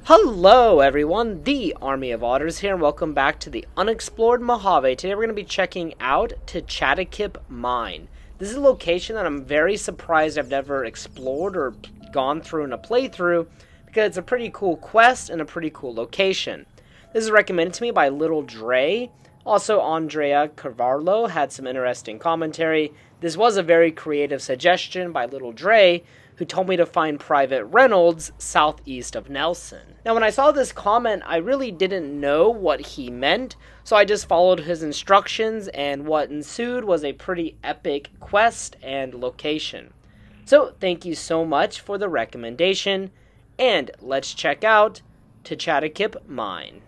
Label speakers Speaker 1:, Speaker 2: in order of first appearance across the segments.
Speaker 1: Hello everyone, the Army of Otters here, and welcome back to the Unexplored Mojave. Today we're going to be checking out Techatticup Mine. This is a location that I'm very surprised I've never explored or gone through in a playthrough, because it's a pretty cool quest and a pretty cool location. This is recommended to me by Little Dre. Also, Andrea Carvalho had some interesting commentary. This was a very creative suggestion by Little Dre, who told me to find Private Renolds southeast of Nelson. Now, when I saw this comment, I really didn't know what he meant, so I just followed his instructions, and what ensued was a pretty epic quest and location. So, thank you so much for the recommendation, and let's check out Techatticup Mine.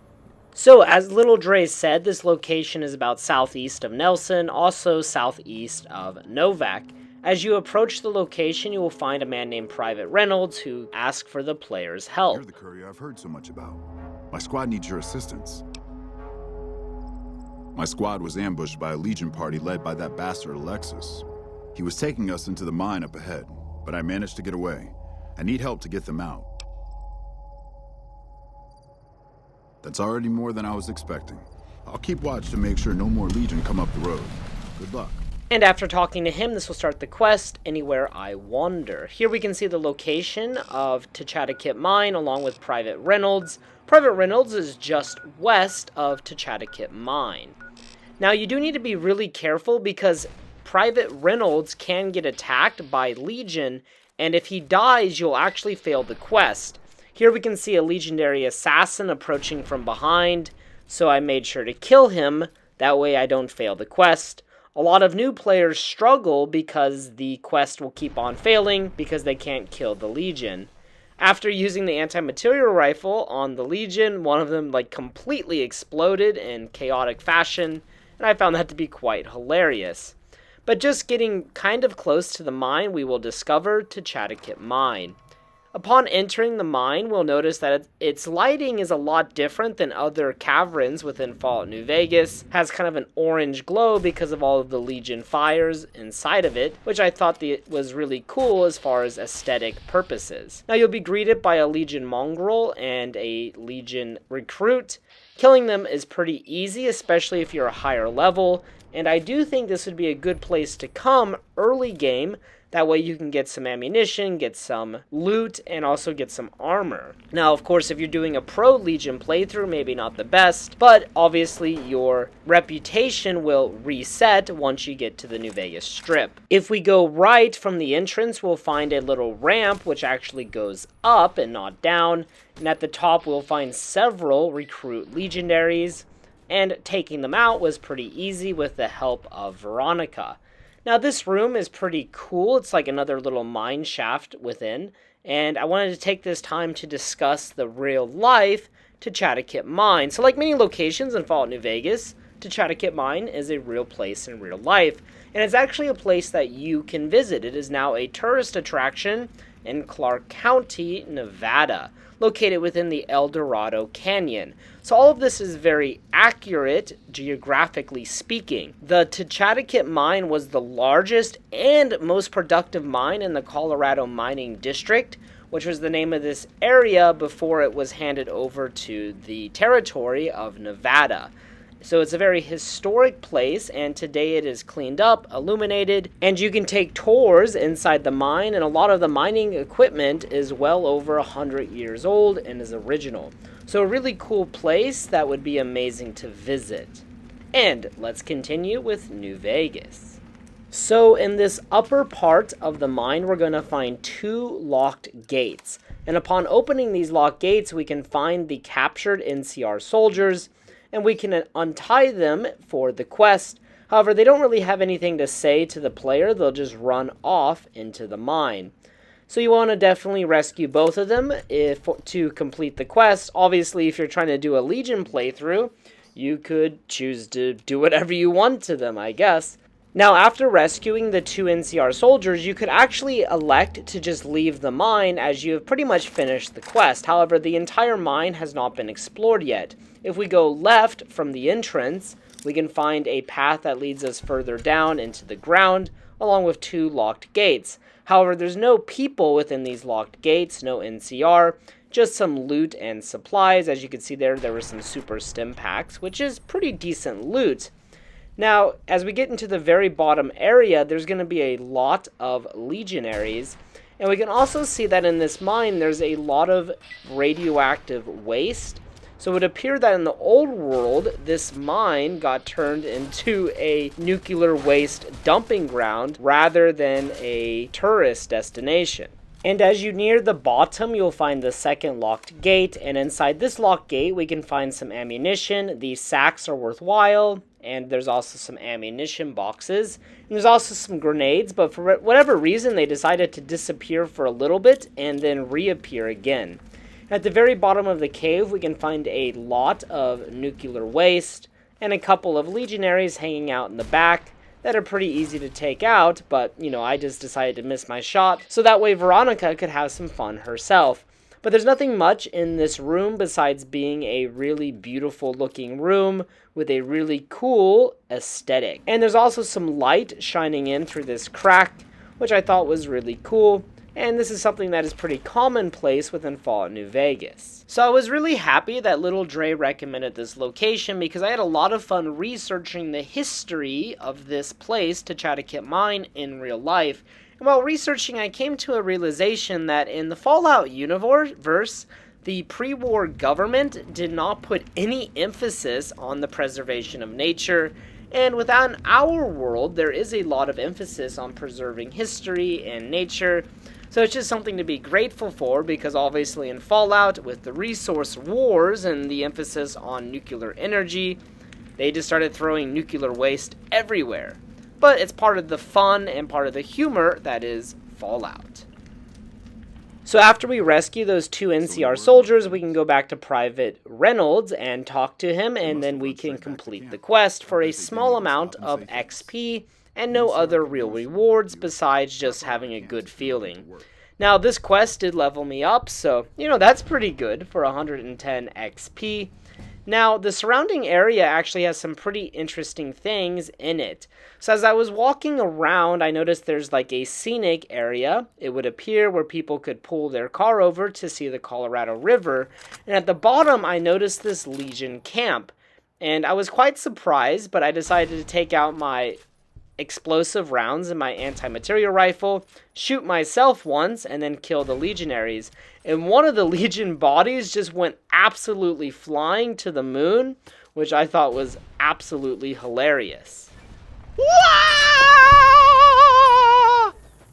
Speaker 1: So, as Little Dre said, this location is about southeast of Nelson, also southeast of Novak. As you approach the location, you will find a man named Private Renolds who asks for the player's help.
Speaker 2: You're the courier I've heard so much about. My squad needs your assistance. My squad was ambushed by a Legion party led by that bastard Alexus. He was taking us into the mine up ahead, but I managed to get away. I need help to get them out. That's already more than I was expecting. I'll keep watch to make sure no more Legion come up the road. Good luck.
Speaker 1: And after talking to him, this will start the quest, Anywhere I Wander. Here we can see the location of Techatticup Mine along with Private Renolds. Private Renolds is just west of Techatticup Mine. Now, you do need to be really careful because Private Renolds can get attacked by Legion, and if he dies, you'll actually fail the quest. Here we can see a legendary assassin approaching from behind, so I made sure to kill him. That way I don't fail the quest. A lot of new players struggle because the quest will keep on failing because they can't kill the Legion. After using the anti-material rifle on the Legion, one of them completely exploded in chaotic fashion, and I found that to be quite hilarious. But just getting kind of close to the mine, we will discover Techatticup Mine. Upon entering the mine, we'll notice that its lighting is a lot different than other caverns within Fallout New Vegas. It has kind of an orange glow because of all of the Legion fires inside of it, which I thought was really cool as far as aesthetic purposes. Now, you'll be greeted by a Legion mongrel and a Legion recruit. Killing them is pretty easy, especially if you're a higher level, and I do think this would be a good place to come early game. That way you can get some ammunition, get some loot, and also get some armor. Now, of course, if you're doing a pro Legion playthrough, maybe not the best, but obviously your reputation will reset once you get to the New Vegas Strip. If we go right from the entrance, we'll find a little ramp which actually goes up and not down, and at the top we'll find several recruit legendaries, and taking them out was pretty easy with the help of Veronica. Now, this room is pretty cool. It's like another little mine shaft within, and I wanted to take this time to discuss the real life Techatticup Mine. So like many locations in Fallout New Vegas, Techatticup Mine is a real place in real life, and it's actually a place that you can visit. It is now a tourist attraction in Clark County, Nevada, located within the El Dorado Canyon. So all of this is very accurate, geographically speaking. The Techatticup Mine was the largest and most productive mine in the Colorado Mining District, which was the name of this area before it was handed over to the territory of Nevada. So it's a very historic place, and today it is cleaned up, illuminated, and you can take tours inside the mine, and a lot of the mining equipment is well over 100 years old and is original. So a really cool place that would be amazing to visit. And let's continue with New Vegas. So in this upper part of the mine, we're going to find two locked gates. And upon opening these locked gates, we can find the captured NCR soldiers, and we can untie them for the quest. However, they don't really have anything to say to the player. They'll just run off into the mine. So you want to definitely rescue both of them to complete the quest. Obviously, if you're trying to do a Legion playthrough, you could choose to do whatever you want to them, I guess. Now, after rescuing the two NCR soldiers, you could actually elect to just leave the mine as you have pretty much finished the quest. However, the entire mine has not been explored yet. If we go left from the entrance, we can find a path that leads us further down into the ground, along with two locked gates. However, there's no people within these locked gates, no NCR. just some loot and supplies. As you can see there were some super stim packs, which is pretty decent loot. Now, as we get into the very bottom area, there's going to be a lot of legionaries. And we can also see that in this mine, there's a lot of radioactive waste. So it would appear that in the old world, this mine got turned into a nuclear waste dumping ground rather than a tourist destination. And as you near the bottom, you'll find the second locked gate. And inside this locked gate, we can find some ammunition. These sacks are worthwhile. And there's also some ammunition boxes. And there's also some grenades, but for whatever reason, they decided to disappear for a little bit and then reappear again. At the very bottom of the cave, we can find a lot of nuclear waste and a couple of legionaries hanging out in the back that are pretty easy to take out, but, I just decided to miss my shot, so that way Veronica could have some fun herself. But there's nothing much in this room besides being a really beautiful looking room with a really cool aesthetic. And there's also some light shining in through this crack, which I thought was really cool. And this is something that is pretty commonplace within Fallout New Vegas. So I was really happy that Little Dre recommended this location because I had a lot of fun researching the history of this place, Techatticup Mine, in real life. And while researching, I came to a realization that in the Fallout universe, the pre-war government did not put any emphasis on the preservation of nature, and within our world, there is a lot of emphasis on preserving history and nature. So it's just something to be grateful for, because obviously in Fallout, with the resource wars and the emphasis on nuclear energy, they just started throwing nuclear waste everywhere. But it's part of the fun and part of the humor that is Fallout. So after we rescue those 2 NCR soldiers, we can go back to Private Renolds and talk to him, and then we can complete the quest for a small amount of XP and no other real rewards besides just having a good feeling. Now, this quest did level me up, so, that's pretty good for 110 XP. Now, the surrounding area actually has some pretty interesting things in it. So as I was walking around, I noticed there's like a scenic area, it would appear, where people could pull their car over to see the Colorado River. And at the bottom, I noticed this Legion camp. And I was quite surprised, but I decided to take out my explosive rounds in my anti-material rifle, shoot myself once, and then kill the legionaries. And one of the Legion bodies just went absolutely flying to the moon, which I thought was absolutely hilarious.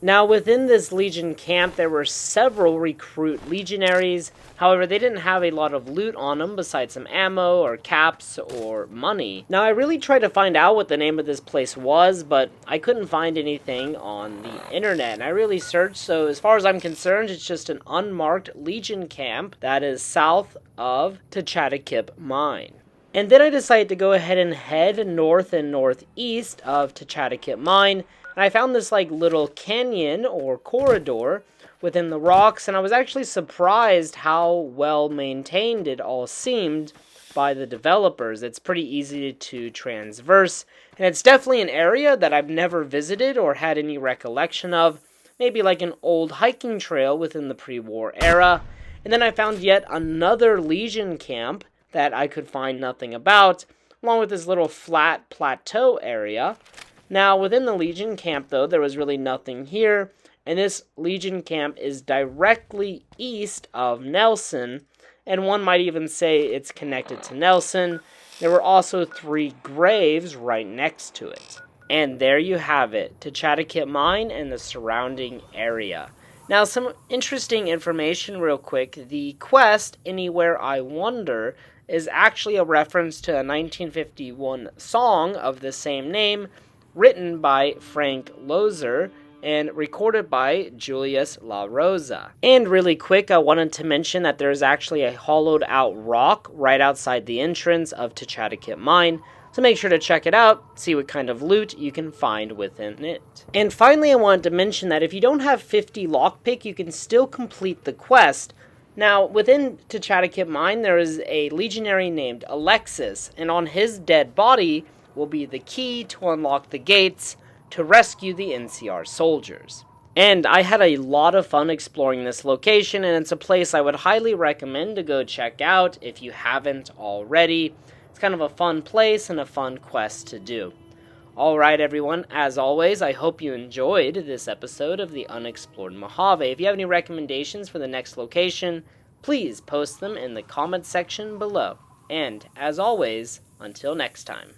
Speaker 1: Now, within this Legion camp, there were several recruit legionaries. However, they didn't have a lot of loot on them besides some ammo or caps or money. Now, I really tried to find out what the name of this place was, but I couldn't find anything on the internet. And I really searched, so as far as I'm concerned, it's just an unmarked Legion camp that is south of Techatticup Mine. And then I decided to go ahead and head north and northeast of Techatticup Mine. And I found this like little canyon or corridor within the rocks, and I was actually surprised how well maintained it all seemed by the developers. It's pretty easy to transverse, and it's definitely an area that I've never visited or had any recollection of, maybe like an old hiking trail within the pre-war era. And then I found yet another Legion camp that I could find nothing about, along with this little flat plateau area. Now, within the Legion camp, though, there was really nothing here, and this Legion camp is directly east of Nelson, and one might even say it's connected to Nelson. There were also 3 graves right next to it. And there you have it, Techatticup Mine and the surrounding area. Now, some interesting information real quick. The quest, Anywhere I Wonder, is actually a reference to a 1951 song of the same name, written by Frank Loesser and recorded by Julius La Rosa. And really quick, I wanted to mention that there's actually a hollowed out rock right outside the entrance of Techatticup Mine, so make sure to check it out, see what kind of loot you can find within it. And finally, I wanted to mention that if you don't have 50 lockpick, you can still complete the quest. Now, within Techatticup Mine, there is a legionary named Alexus, and on his dead body will be the key to unlock the gates to rescue the NCR soldiers. And I had a lot of fun exploring this location, and it's a place I would highly recommend to go check out if you haven't already. It's kind of a fun place and a fun quest to do. Alright everyone, as always, I hope you enjoyed this episode of the Unexplored Mojave. If you have any recommendations for the next location, please post them in the comments section below. And, as always, until next time.